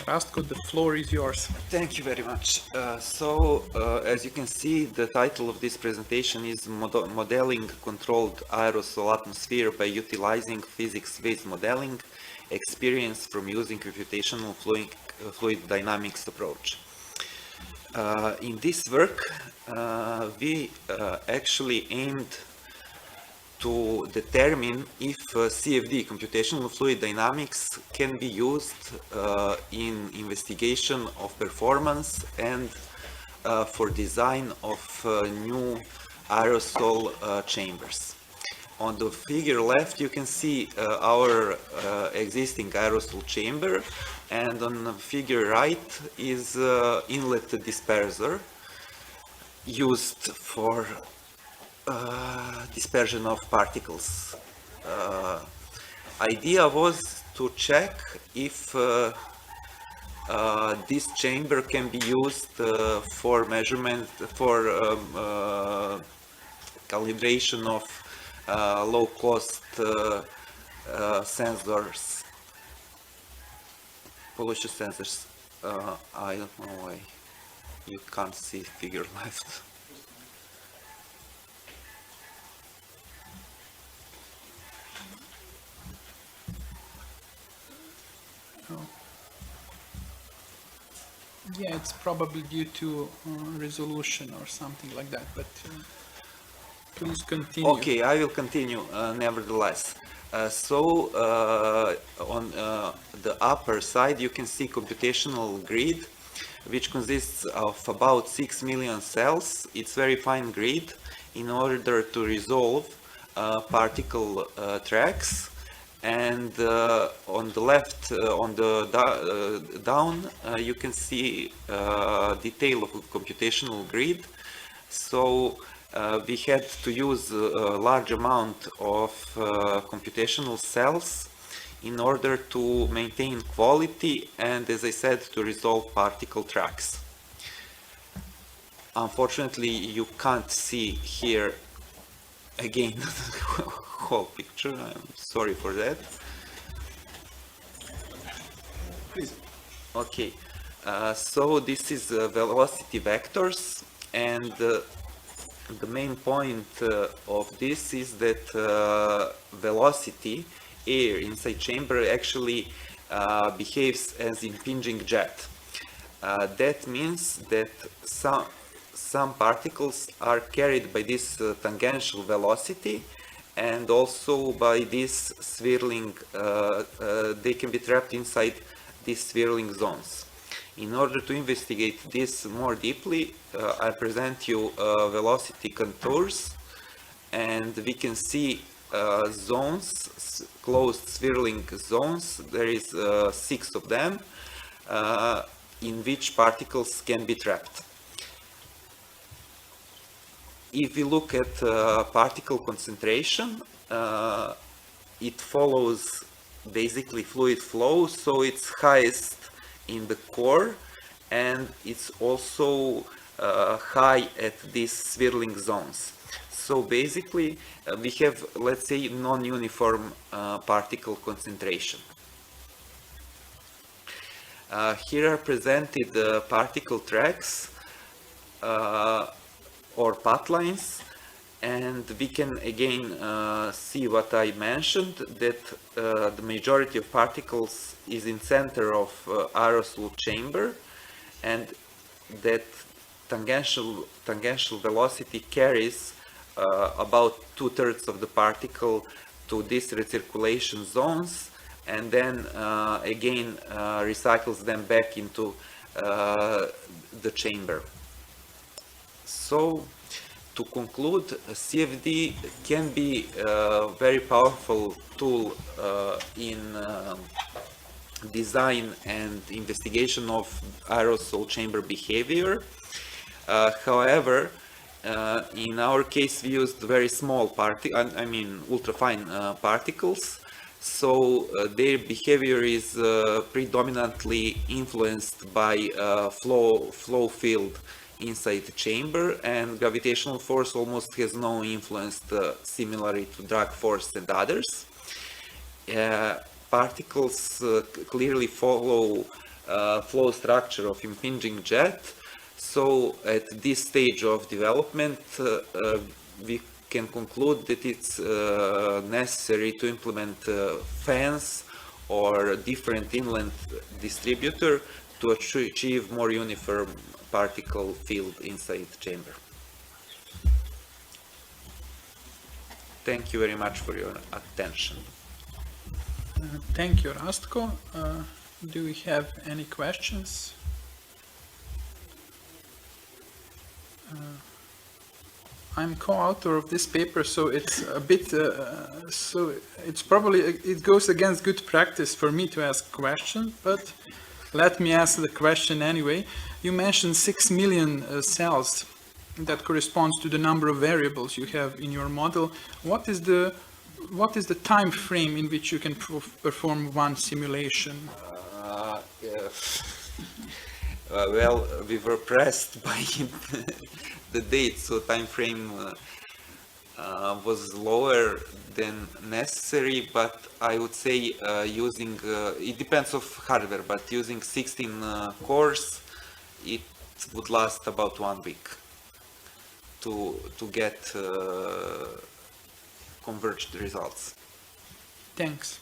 Rastko, the floor is yours. Thank you very much. As you can see, the title of this presentation is Modeling Controlled Aerosol Atmosphere by Utilizing Physics-Based Modeling, Experience from Using Computational Fluid Dynamics Approach. In this work, we actually aimed to determine if CFD, computational fluid dynamics, can be used in investigation of performance and for design of new aerosol chambers. On the figure left, you can see our existing aerosol chamber, and on the figure right is inlet disperser used for dispersion of particles. Idea was to check if this chamber can be used for measurement, for calibration of low-cost sensors, pollution sensors. I don't know why you can't see figure left. Yeah, it's probably due to resolution or something like that, but please continue. Okay, I will continue nevertheless. On the upper side, you can see computational grid, which consists of about 6 million cells. It's very fine grid in order to resolve particle tracks. And on the left, on the down, you can see detail of a computational grid. So we had to use a large amount of computational cells in order to maintain quality and, as I said, to resolve particle tracks. Unfortunately, you can't see here again the whole picture. I'm sorry for that. Please. Okay, so this is velocity vectors, and the main point of this is that velocity, air inside chamber, actually behaves as impinging jet. That means that some particles are carried by this tangential velocity, and also by this swirling, they can be trapped inside these swirling zones. In order to investigate this more deeply, I present you velocity contours, and we can see zones, closed swirling zones. There is 6 of them, in which particles can be trapped. If we look at particle concentration, it follows basically fluid flow, so it's highest in the core, and it's also high at these swirling zones. So basically we have, let's say, non-uniform particle concentration. Here are presented particle tracks or path lines, and we can again see what I mentioned, that the majority of particles is in center of aerosol chamber, and that tangential velocity carries about 2/3 of the particle to these recirculation zones, and then again recycles them back into the chamber. So, to conclude, CFD can be a very powerful tool in design and investigation of aerosol chamber behavior. However, in our case, we used very small ultrafine particles, so their behavior is predominantly influenced by flow field inside the chamber, and gravitational force almost has no influence, similarly to drag force and others. Particles clearly follow flow structure of impinging jet. So at this stage of development, we can conclude that it's necessary to implement fans or different inlet distributor to achieve more uniform particle field inside the chamber. Thank you very much for your attention. Thank you, Rastko. Do we have any questions? I'm co-author of this paper, so it's a bit, so it's probably, it goes against good practice for me to ask questions, but let me ask the question anyway. You mentioned 6 million cells. That corresponds to the number of variables you have in your model. What is the time frame in which you can perform one simulation? Well, we were pressed by the date, so time frame was lower than necessary, but I would say using, it depends of hardware, but using 16 cores, it would last about 1 week to get converged results. Thanks.